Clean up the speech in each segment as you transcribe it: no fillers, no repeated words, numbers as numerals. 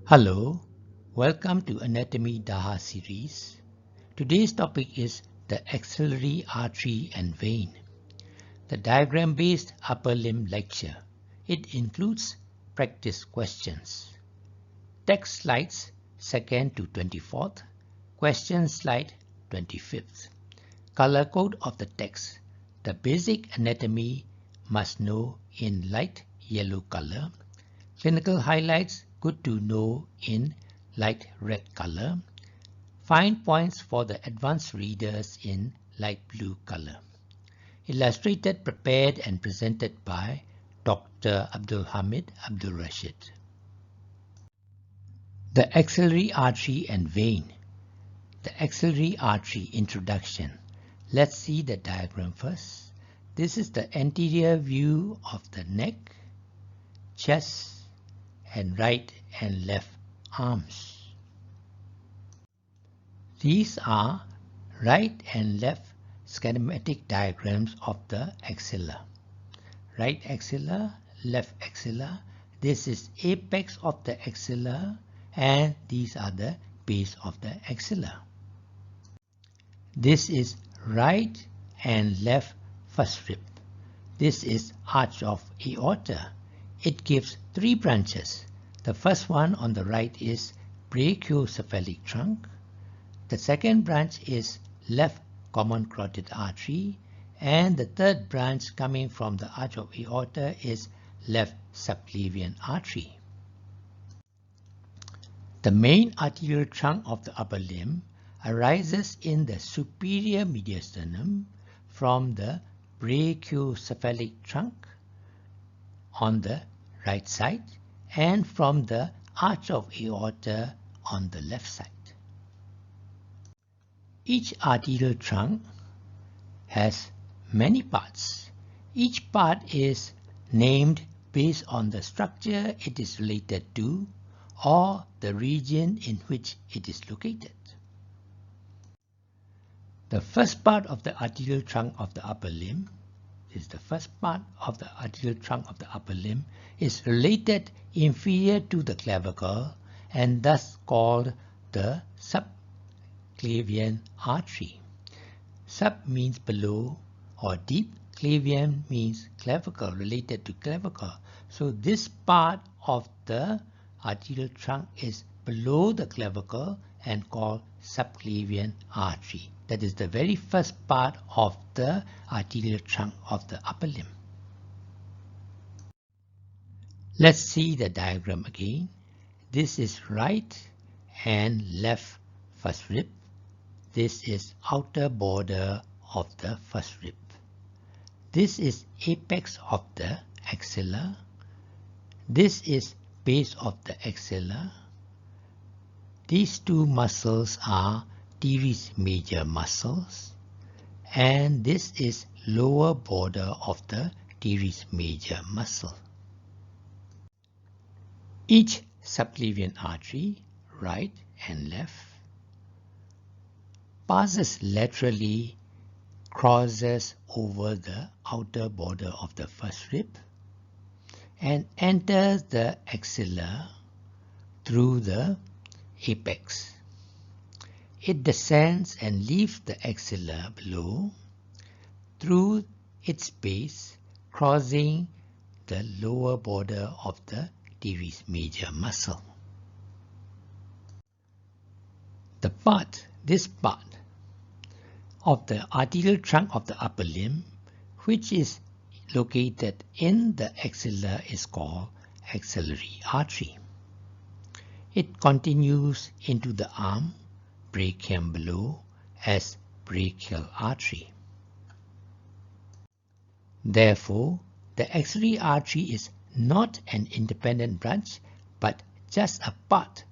Hello, welcome to Anatomy DAHAR series. Today's topic is the axillary artery and vein. The diagram-based upper limb lecture. It includes practice questions. Text slides 2nd to 24th. Question slide 25th. Color code of the text. The basic anatomy must know in light yellow color. Clinical highlights good to know in light red color. Fine points for the advanced readers in light blue color. Illustrated, prepared and presented by Dr. Abdul Hamid, Abdul Rashid. The axillary artery and vein. The axillary artery introduction. Let's see the diagram first. This is the anterior view of the neck, chest, and right and left arms. These are right and left schematic diagrams of the axilla. Right axilla, left axilla. This is apex of the axilla and these are the base of the axilla. This is right and left first rib. This is arch of aorta. It gives three branches. The first one on the right is brachiocephalic trunk. The second branch is left common carotid artery. And the third branch coming from the arch of aorta is left subclavian artery. The main arterial trunk of the upper limb arises in the superior mediastinum from the brachiocephalic trunk on the right side and from the arch of aorta on the left side. Each arterial trunk has many parts. Each part is named based on the structure it is related to or the region in which it is located. The first part of the arterial trunk of the upper limb is is related inferior to the clavicle and thus called the subclavian artery. Sub means below or deep. Clavian means clavicle, related to clavicle. So this part of the arterial trunk is below the clavicle and called subclavian artery. That is the very first part of the arterial trunk of the upper limb. Let's see the diagram again. This is right and left first rib. This is outer border of the first rib. This is apex of the axilla. This is base of the axilla. These two muscles are teres major muscles, and this is lower border of the teres major muscle. Each subclavian artery, right and left, passes laterally, crosses over the outer border of the first rib, and enters the axilla through the apex. It descends and leaves the axilla below through its base, crossing the lower border of the teres major muscle. This part of the arterial trunk of the upper limb, which is located in the axilla, is called axillary artery. It continues into the arm, brachium below, as brachial artery. Therefore, the axillary artery is not an independent branch, but just a part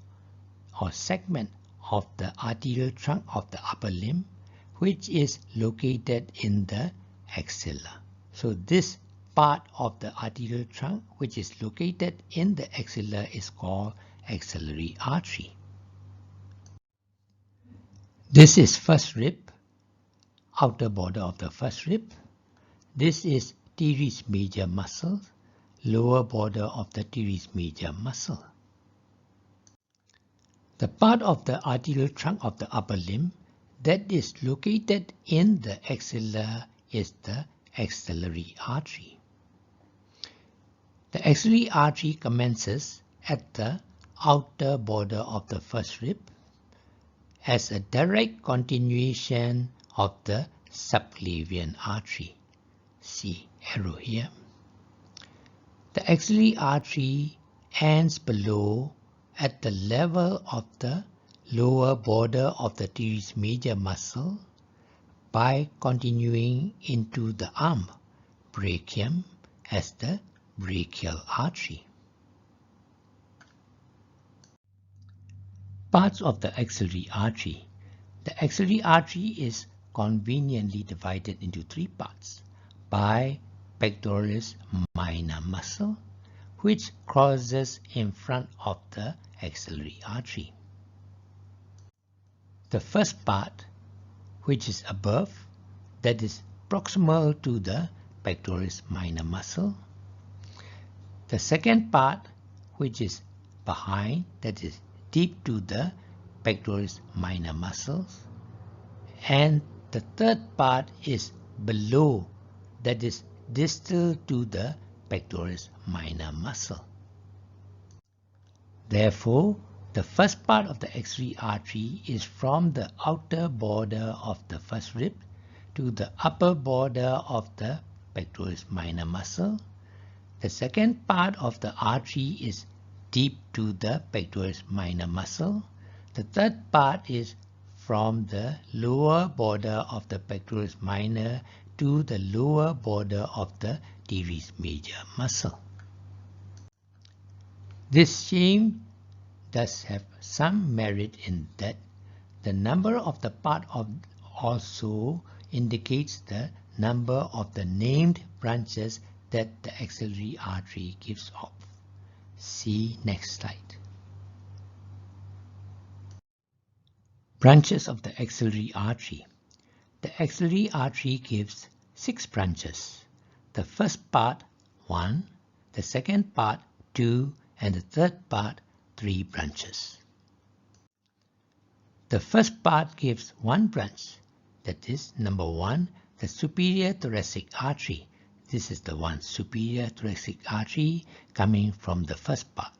or segment of the arterial trunk of the upper limb, which is located in the axilla. So this part of the arterial trunk which is located in the axilla is called axillary artery. This is first rib, outer border of the first rib. This is teres major muscle, lower border of the teres major muscle. The part of the arterial trunk of the upper limb that is located in the axilla is the axillary artery. The axillary artery commences at the outer border of the first rib as a direct continuation of the subclavian artery. See arrow here. The axillary artery ends below at the level of the lower border of the teres major muscle by continuing into the arm brachium as the brachial artery. Parts of the axillary artery. The axillary artery is conveniently divided into three parts by pectoralis minor muscle, which crosses in front of the axillary artery. The first part, which is above, that is proximal to the pectoralis minor muscle. The second part, which is behind, that is deep to the pectoralis minor muscles. And the third part is below, that is distal to the pectoralis minor muscle. Therefore, the first part of the axillary artery is from the outer border of the first rib to the upper border of the pectoralis minor muscle. The second part of the artery is deep to the pectoralis minor muscle. The third part is from the lower border of the pectoralis minor to the lower border of the teres major muscle. This scheme does have some merit in that the number of the part of also indicates the number of the named branches that the axillary artery gives off. See next slide. Branches of the axillary artery. The axillary artery gives 6 branches. The first part 1, the second part 2, and the third part 3 branches. The first part gives 1 branch, that is number 1, the superior thoracic artery. This is the one, superior thoracic artery coming from the first part.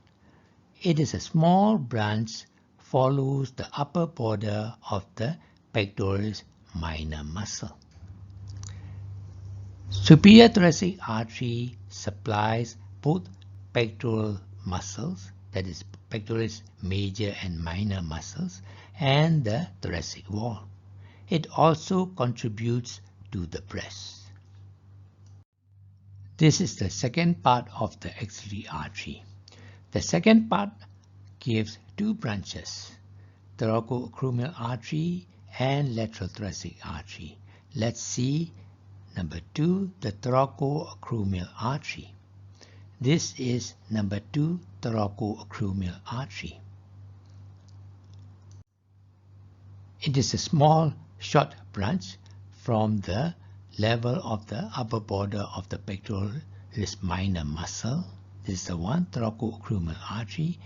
It is a small branch, follows the upper border of the pectoralis minor muscle. Superior thoracic artery supplies both pectoral muscles, that is pectoralis major and minor muscles, and the thoracic wall. It also contributes to the breast. This is the second part of the axillary artery. The second part gives 2 branches, thoracoacromial artery and lateral thoracic artery. Let's see number 2, the thoracoacromial artery. This is number 2 thoracoacromial artery. It is a small short branch from the level of the upper border of the pectoralis minor muscle. This is the one, thoracoacromial artery.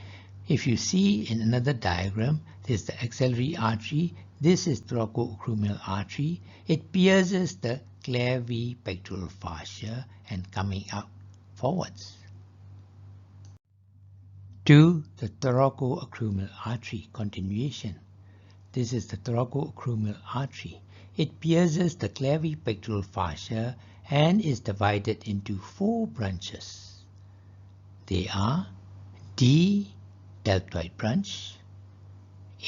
If you see in another diagram, this is the axillary artery. This is thoracoacromial artery. It pierces the clavipectoral fascia and coming out forwards. 2. The thoracoacromial artery continuation. This is the thoracoacromial artery. It pierces the clavipectoral fascia and is divided into 4 branches. They are D. deltoid branch,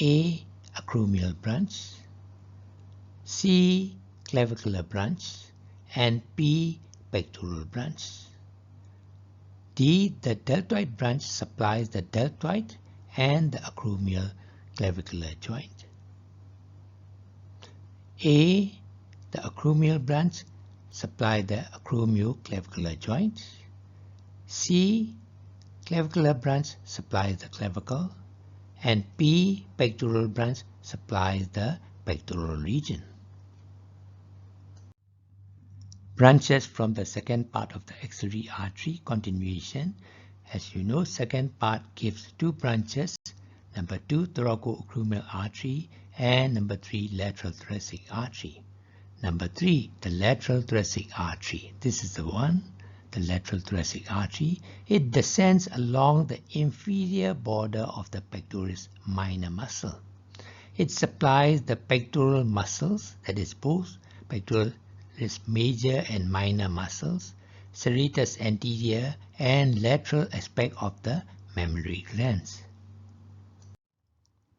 A. acromial branch, C. clavicular branch, and P. pectoral branch. D. the deltoid branch supplies the deltoid and the acromial clavicular joint. A. the acromial branch supplies the acromioclavicular joint. C. clavicular branch supplies the clavicle, and P. pectoral branch supplies the pectoral region. Branches from the second part of the axillary artery continuation. As you know, second part gives 2 branches, number 2, thoracoacromial artery, and number 3, lateral thoracic artery. Number 3, the lateral thoracic artery. This is the one, the lateral thoracic artery. It descends along the inferior border of the pectoralis minor muscle. It supplies the pectoral muscles, that is both pectoralis major and minor muscles, serratus anterior, and lateral aspect of the mammary glands.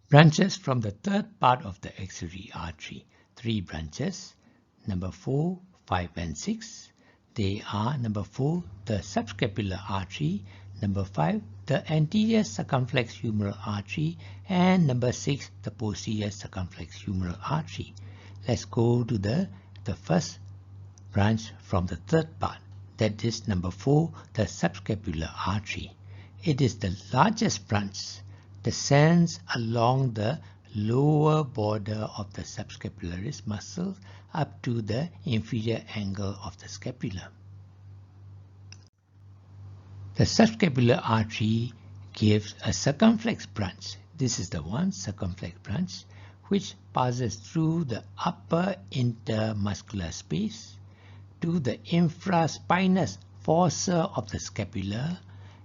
Branches from the third part of the axillary artery. 3 branches, number 4, 5, and 6. They are number 4, the subscapular artery, number 5, the anterior circumflex humeral artery, and number 6, the posterior circumflex humeral artery. Let's go to the first branch from the third part, that is number 4, the subscapular artery. It is the largest branch, descends along the lower border of the subscapularis muscle up to the inferior angle of the scapula. The subscapular artery gives a circumflex branch. This is the one, circumflex branch, which passes through the upper intermuscular space to the infraspinous fossa of the scapula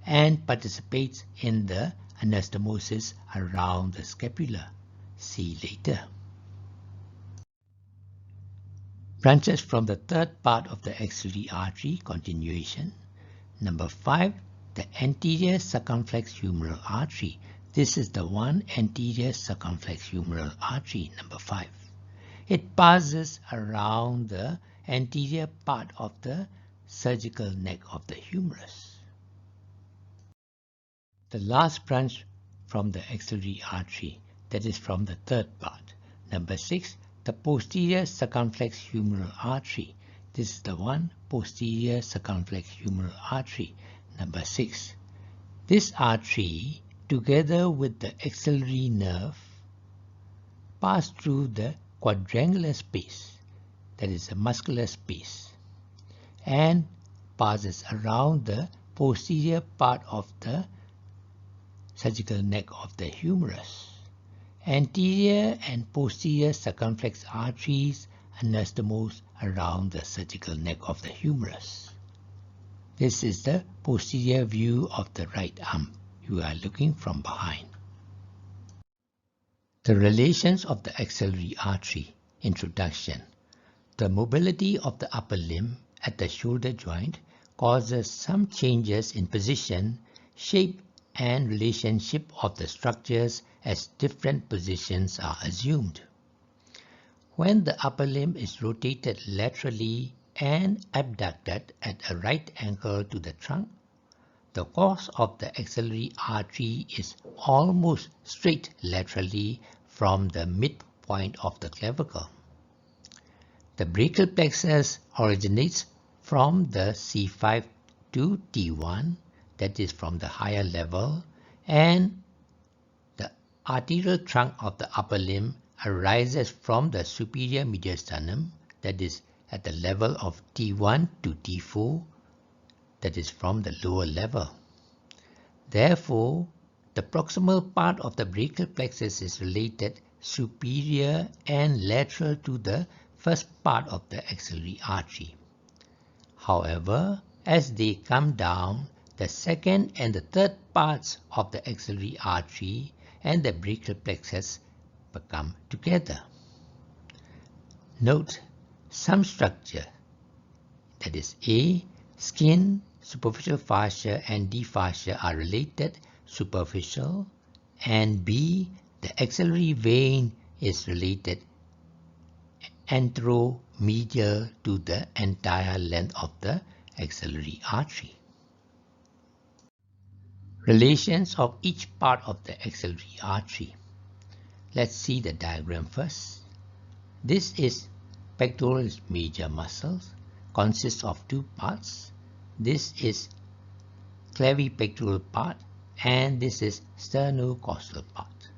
and participates in the anastomosis around the scapula. See later. Branches from the third part of the axillary artery, continuation. Number 5, the anterior circumflex humeral artery. This is the one, anterior circumflex humeral artery, number 5. It passes around the anterior part of the surgical neck of the humerus. The last branch from the axillary artery, that is from the third part. Number 6, the posterior circumflex humeral artery. This is the one, posterior circumflex humeral artery, number 6. This artery, together with the axillary nerve, pass through the quadrangular space, that is a muscular space, and passes around the posterior part of the surgical neck of the humerus. Anterior and posterior circumflex arteries anastomose around the surgical neck of the humerus. This is the posterior view of the right arm. You are looking from behind. The relations of the axillary artery. Introduction. The mobility of the upper limb at the shoulder joint causes some changes in position, shape, and relationship of the structures as different positions are assumed. When the upper limb is rotated laterally and abducted at a right angle to the trunk, the course of the axillary artery is almost straight laterally from the midpoint of the clavicle. The brachial plexus originates from the C5 to T1, that is from the higher level, and the arterial trunk of the upper limb arises from the superior mediastinum, that is at the level of T1 to T4, that is from the lower level. Therefore, the proximal part of the brachial plexus is related superior and lateral to the first part of the axillary artery. However, as they come down, the second and the third parts of the axillary artery and the brachial plexus become together. Note, some structure, that is A, skin, superficial fascia, and D fascia are related superficial, and B, the axillary vein is related anteromedial to the entire length of the axillary artery. Relations of each part of the axillary artery. Let's see the diagram first. This is pectoralis major muscles, consists of 2 parts. This is clavipectoral part and this is sternocostal part.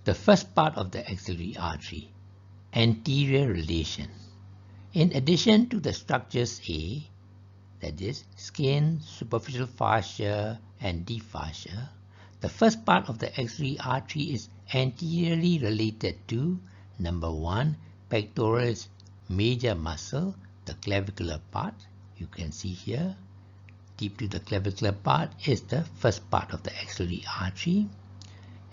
The first part of the axillary artery, anterior relation. In addition to the structures A, that is skin, superficial fascia, and D fascia, The first part of the axillary artery is anteriorly related to number 1, pectoralis major muscle, the clavicular part. You can see here, deep to the clavicular part is the first part of the axillary artery.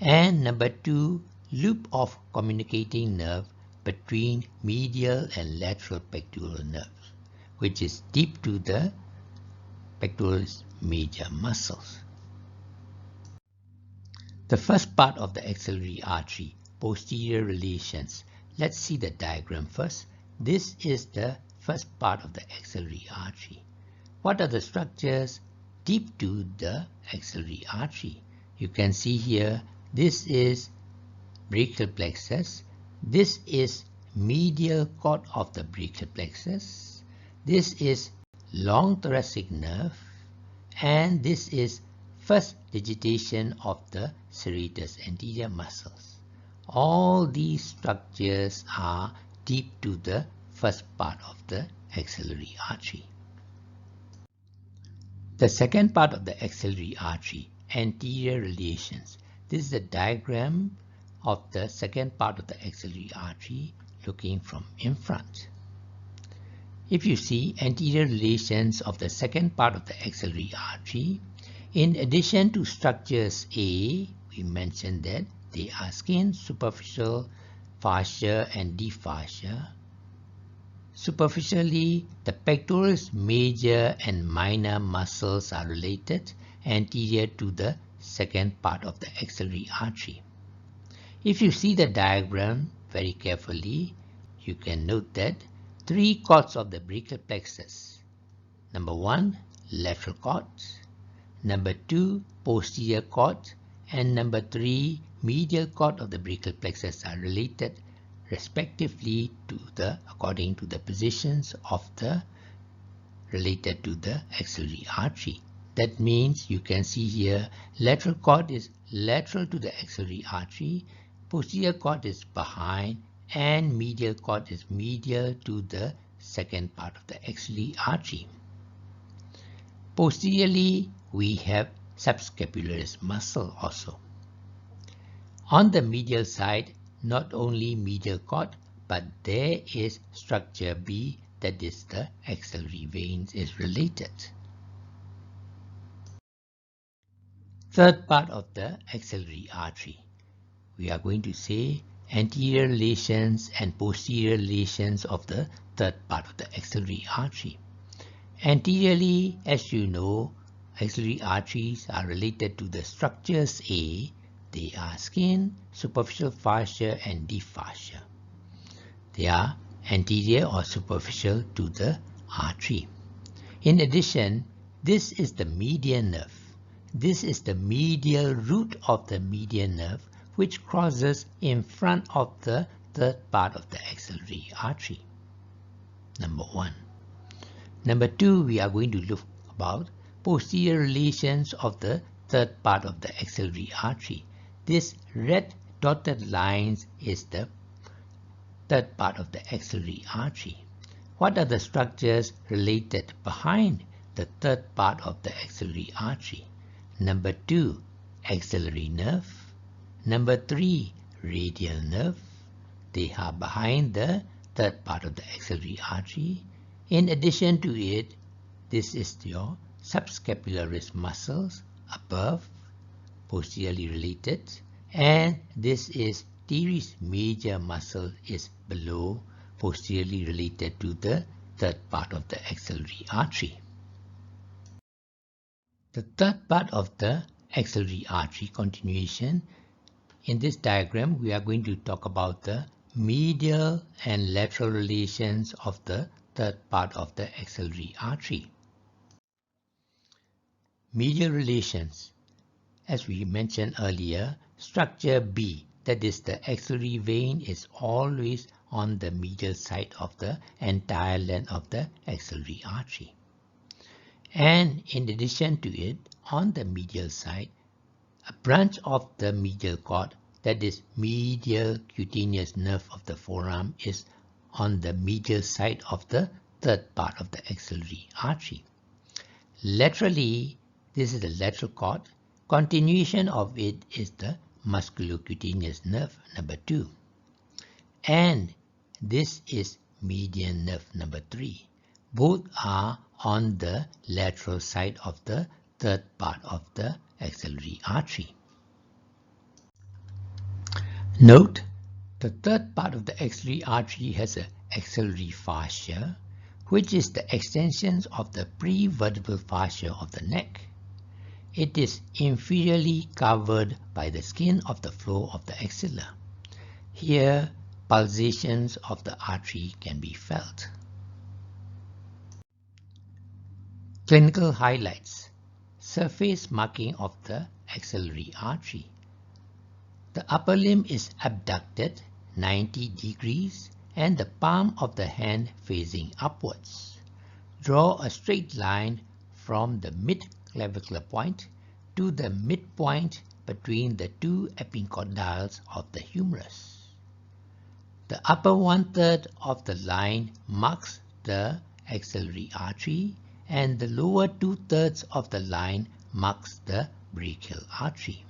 And number 2, loop of communicating nerve between medial and lateral pectoral nerves, which is deep to the pectoralis major muscles. The first part of the axillary artery, posterior relations. Let's see the diagram first. This is the first part of the axillary artery. What are the structures deep to the axillary artery? You can see here, this is brachial plexus. This is medial cord of the brachial plexus. This is long thoracic nerve. And this is first digitation of the serratus anterior muscles. All these structures are deep to the first part of the axillary artery. The second part of the axillary artery, anterior relations. This is the diagram of the second part of the axillary artery looking from in front. If you see anterior relations of the second part of the axillary artery, in addition to structures A, we mentioned that they are skin, superficial, fascia and deep fascia. Superficially, the pectoralis major and minor muscles are related anterior to the second part of the axillary artery. If you see the diagram very carefully, you can note that 3 cords of the brachial plexus. Number 1, lateral cord. Number 2, posterior cord. And number 3, medial cord of the brachial plexus are related respectively to according to the positions of the related to the axillary artery. That means you can see here, lateral cord is lateral to the axillary artery, posterior cord is behind, and medial cord is medial to the second part of the axillary artery. Posteriorly, we have subscapularis muscle also. On the medial side, not only medial cord, but there is structure B, that is the axillary veins, is related. Third part of the axillary artery. We are going to say anterior relations and posterior relations of the third part of the axillary artery. Anteriorly, as you know, axillary arteries are related to the structures A. They are skin, superficial fascia and deep fascia. They are anterior or superficial to the artery. In addition, this is the median nerve. This is the medial root of the median nerve, which crosses in front of the third part of the axillary artery. Number 1. Number 2, we are going to look about posterior relations of the third part of the axillary artery. This red dotted lines is the third part of the axillary artery. What are the structures related behind the third part of the axillary artery? Number 2, axillary nerve. Number 3, radial nerve. They are behind the third part of the axillary artery. In addition to it, this is your subscapularis muscles above, posteriorly related, and this is teres major muscle is below, posteriorly related to the third part of the axillary artery. The third part of the axillary artery continuation. In this diagram, we are going to talk about the medial and lateral relations of the third part of the axillary artery. Medial relations. As we mentioned earlier, structure B, that is the axillary vein, is always on the medial side of the entire length of the axillary artery. And in addition to it, on the medial side, a branch of the medial cord, that is medial cutaneous nerve of the forearm, is on the medial side of the third part of the axillary artery. Laterally, this is the lateral cord continuation of it is the musculocutaneous nerve number 2. And this is median nerve number 3. Both are on the lateral side of the third part of the axillary artery. Note, the third part of the axillary artery has an axillary fascia, which is the extension of the prevertebral fascia of the neck. It is inferiorly covered by the skin of the floor of the axilla. Here, pulsations of the artery can be felt. Clinical highlights. Surface marking of the axillary artery. The upper limb is abducted 90 degrees and the palm of the hand facing upwards. Draw a straight line from the mid-clavicular point to the midpoint between the two epicondyles of the humerus. The upper one-third of the line marks the axillary artery and the lower two-thirds of the line marks the brachial artery.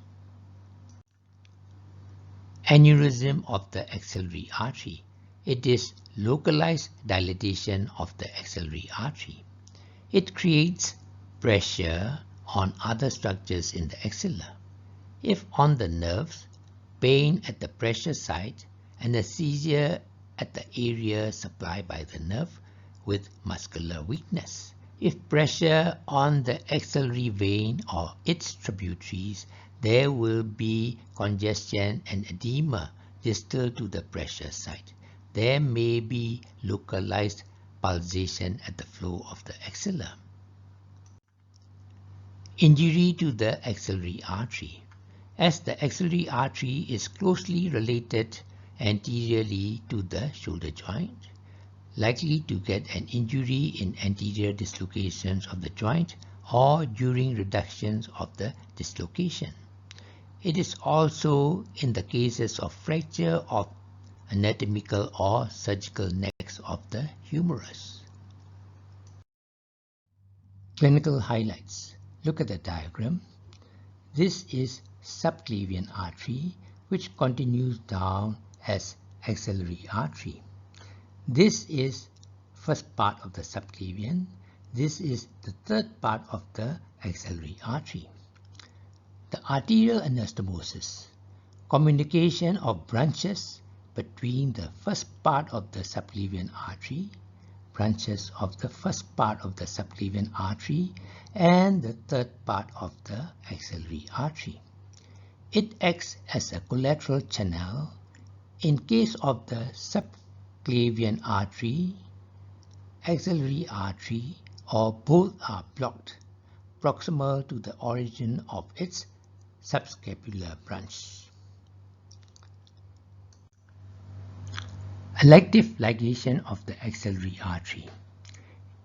Aneurysm of the axillary artery. It is localized dilatation of the axillary artery. It creates pressure on other structures in the axilla. If on the nerves, pain at the pressure site, anesthesia at the area supplied by the nerve with muscular weakness. If pressure on the axillary vein or its tributaries, there will be congestion and edema distal to the pressure site. There may be localized pulsation at the floor of the axilla. Injury to the axillary artery. As the axillary artery is closely related anteriorly to the shoulder joint, likely to get an injury in anterior dislocations of the joint or during reductions of the dislocation. It is also in the cases of fracture of anatomical or surgical necks of the humerus. Clinical highlights. Look at the diagram. This is subclavian artery, which continues down as axillary artery. This is first part of the subclavian. This is the third part of the axillary artery. The arterial anastomosis, communication of branches between the first part of the subclavian artery, branches of the first part of the subclavian artery, and the third part of the axillary artery. It acts as a collateral channel in case of the subclavian artery, axillary artery, or both are blocked proximal to the origin of its subscapular branch. Elective ligation of the axillary artery.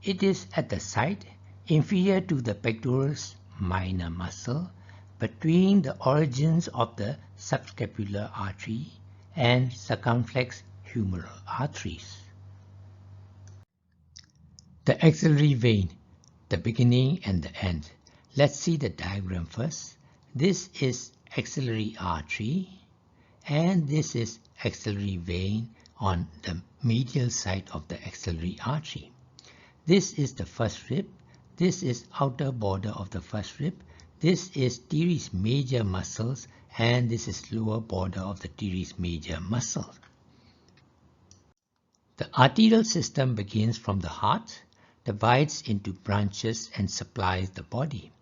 It is at the site inferior to the pectoralis minor muscle between the origins of the subscapular artery and circumflex humeral arteries. The axillary vein, the beginning and the end. Let's see the diagram first. This is axillary artery and this is axillary vein on the medial side of the axillary artery. This is the first rib. This is outer border of the first rib. This is teres major muscles and this is lower border of the teres major muscle. The arterial system begins from the heart, divides into branches and supplies the body.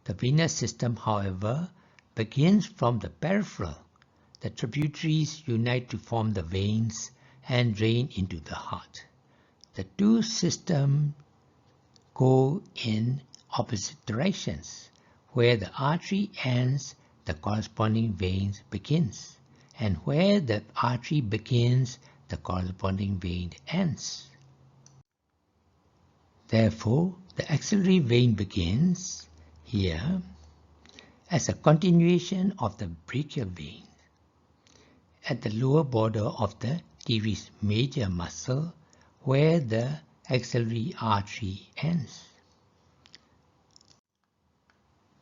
The venous system, however, begins from the peripheral. The tributaries unite to form the veins and drain into the heart. The two systems go in opposite directions. Where the artery ends, the corresponding vein begins, and where the artery begins, the corresponding vein ends. Therefore, the axillary vein begins here as a continuation of the brachial vein at the lower border of the teres major muscle where the axillary artery ends.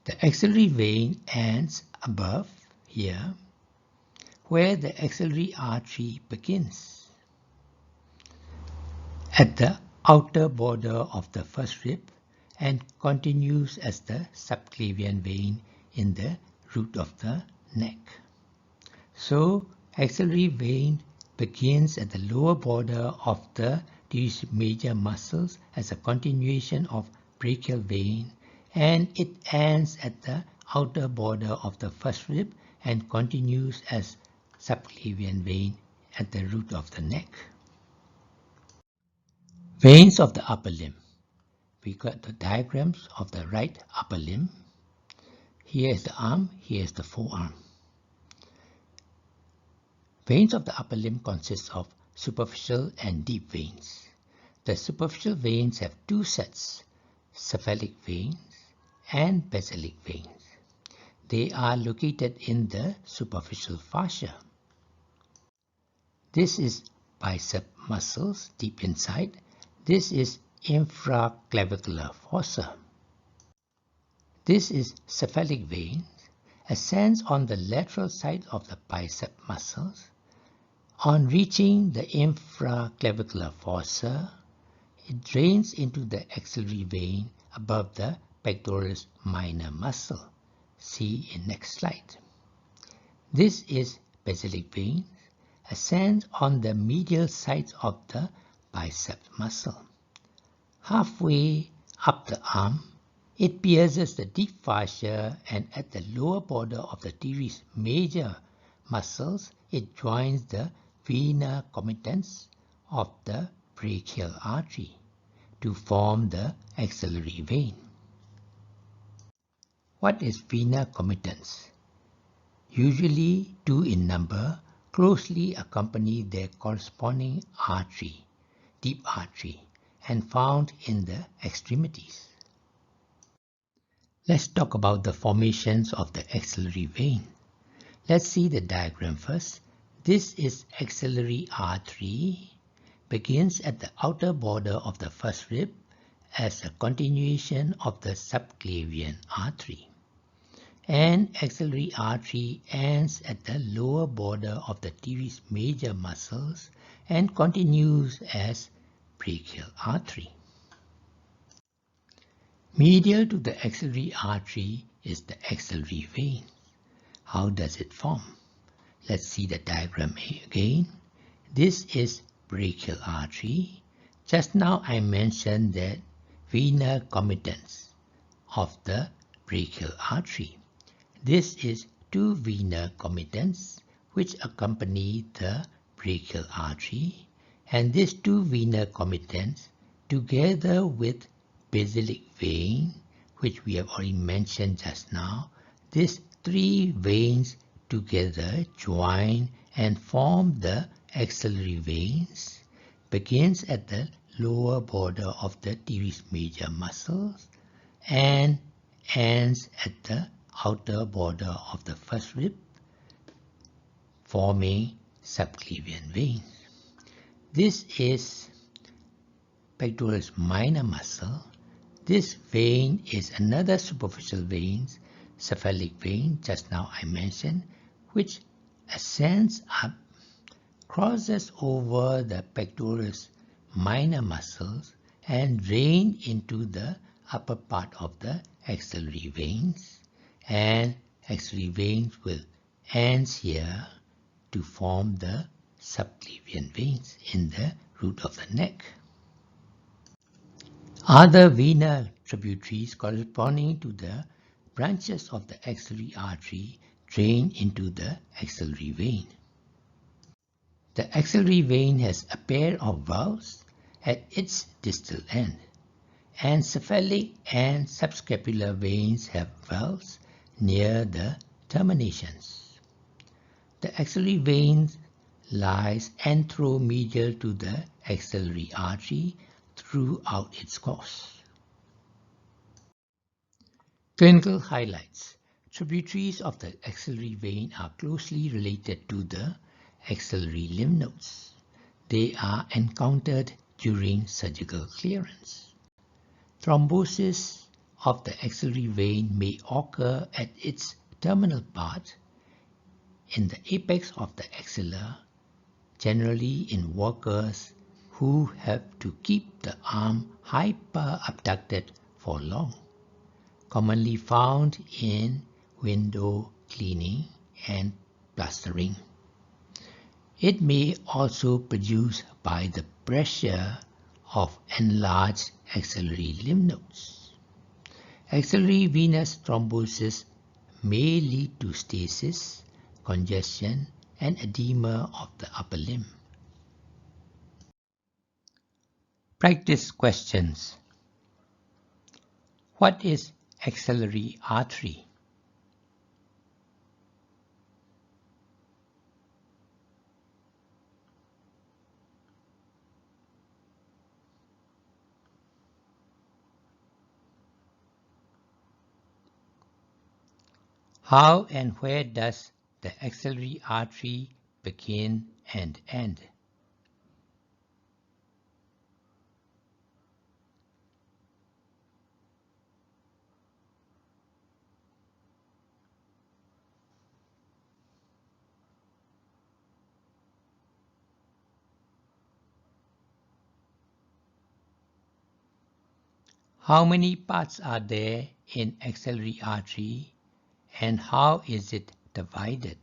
The axillary vein ends above here, where the axillary artery begins, at the outer border of the first rib and continues as the subclavian vein in the root of the neck. So, axillary vein begins at the lower border of the these major muscles as a continuation of brachial vein, and it ends at the outer border of the first rib and continues as subclavian vein at the root of the neck. Veins of the upper limb. We got the diagrams of the right upper limb. Here is the arm, here is the forearm. Veins of the upper limb consist of superficial and deep veins. The superficial veins have two sets, cephalic veins and basilic veins. They are located in the superficial fascia. This is bicep muscles deep inside. This is infraclavicular fossa. This is cephalic vein, ascends on the lateral side of the bicep muscles. On reaching the infraclavicular fossa, it drains into the axillary vein above the pectoralis minor muscle. See in next slide. This is basilic vein, ascends on the medial side of the bicep muscle. Halfway up the arm, it pierces the deep fascia, and at the lower border of the teres major muscles, it joins the vena comitans of the brachial artery to form the axillary vein. What is vena comitans? Usually two in number, closely accompany their corresponding artery, deep artery, and found in the extremities. Let's talk about the formations of the axillary vein. Let's see the diagram first. This is axillary artery, begins at the outer border of the first rib as a continuation of the subclavian artery. And axillary artery ends at the lower border of the teres major muscles and continues as brachial artery. Medial to the axillary artery is the axillary vein. How does it form? Let's see the diagram again. This is brachial artery. Just now I mentioned that vena comitans of the brachial artery. This is two vena comitans which accompany the brachial artery, and these two vena comitans together with basilic vein, which we have already mentioned just now, these three veins together join and form the axillary veins, begins at the lower border of the teres major muscles and ends at the outer border of the first rib, forming subclavian veins. This is pectoralis minor muscle. This vein is another superficial vein, cephalic vein, just now I mentioned, which ascends up, crosses over the pectoralis minor muscles and drain into the upper part of the axillary veins, and axillary veins will end here to form the subclavian veins in the root of the neck. Other vena tributaries corresponding to the branches of the axillary artery drain into the axillary vein. The axillary vein has a pair of valves at its distal end, and cephalic and subscapular veins have valves near the terminations. The axillary vein lies anteromedial to the axillary artery throughout its course. Clinical highlights. Tributaries of the axillary vein are closely related to the axillary lymph nodes. They are encountered during surgical clearance. Thrombosis of the axillary vein may occur at its terminal part in the apex of the axilla, generally in walkers who have to keep the arm hyper-abducted for long, commonly found in window cleaning and plastering. It may also be produced by the pressure of enlarged axillary lymph nodes. Axillary venous thrombosis may lead to stasis, congestion, and edema of the upper limb. Practice questions. What is axillary artery? How and where does the axillary artery begin and end? How many parts are there in axillary artery and how is it divided?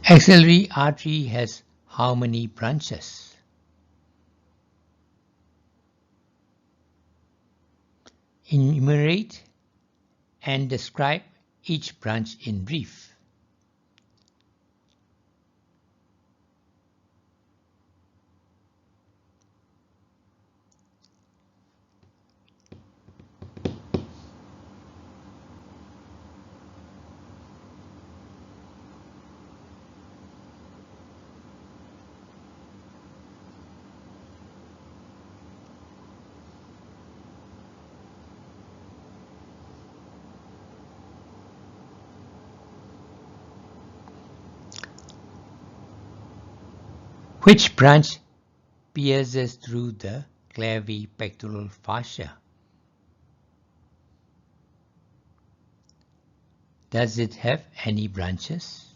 Axillary artery has how many branches? Enumerate and describe each branch in brief. Which branch pierces through the clavipectoral fascia? Does it have any branches?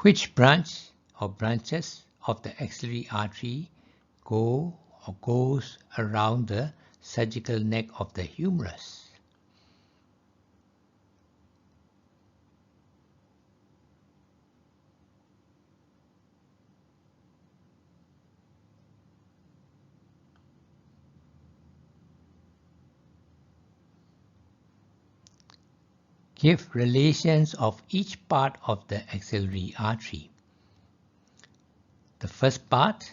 Which branch or branches of the axillary artery goes around the surgical neck of the humerus? Give relations of each part of the axillary artery. The first part,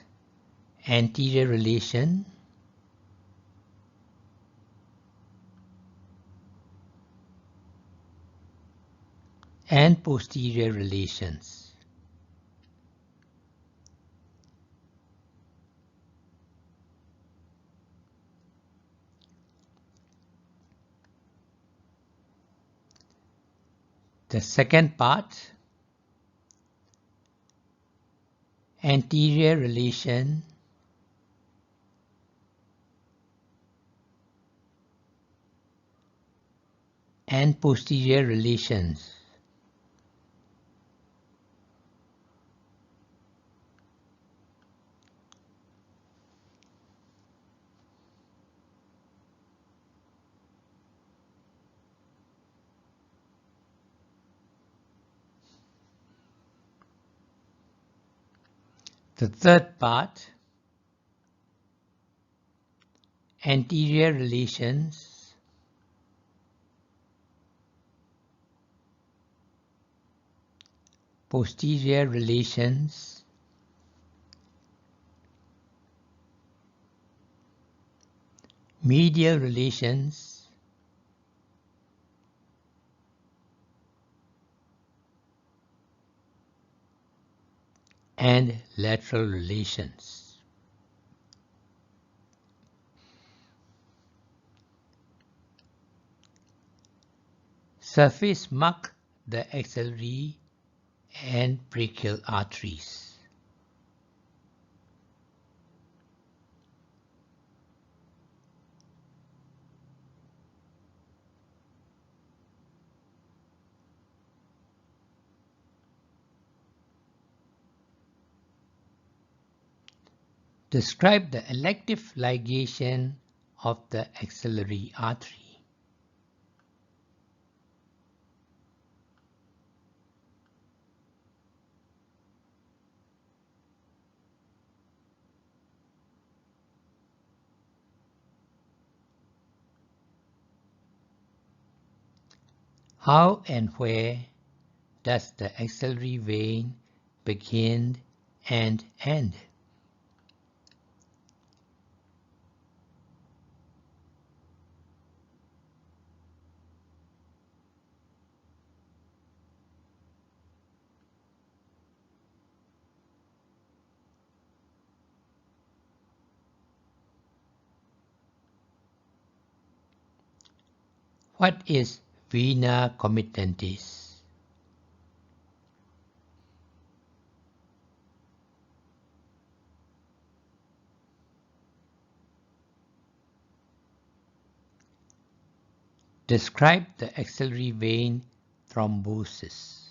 anterior relation, and posterior relations. The second part, anterior relation and posterior relations. The third part, anterior relations posterior relations medial relations, and lateral relations. Surface mark the axillary and brachial arteries. Describe the elective ligation of the axillary artery. How and where does the axillary vein begin and end? What is vena comittantis? Describe the axillary vein thrombosis.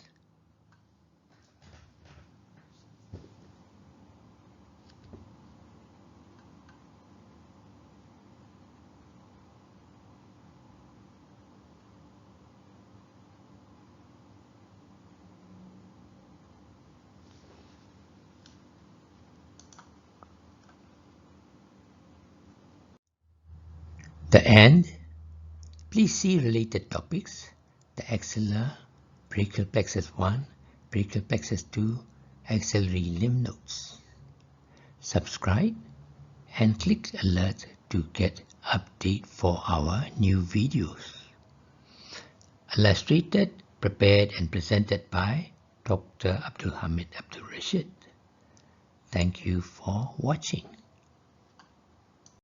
The end. Please see related topics, the axilla, brachial plexus 1, brachial plexus 2, axillary limb notes. Subscribe and click alert to get update for our new videos. Illustrated, prepared and presented by Dr. Abdul Hamid Abdul Rashid. Thank you for watching.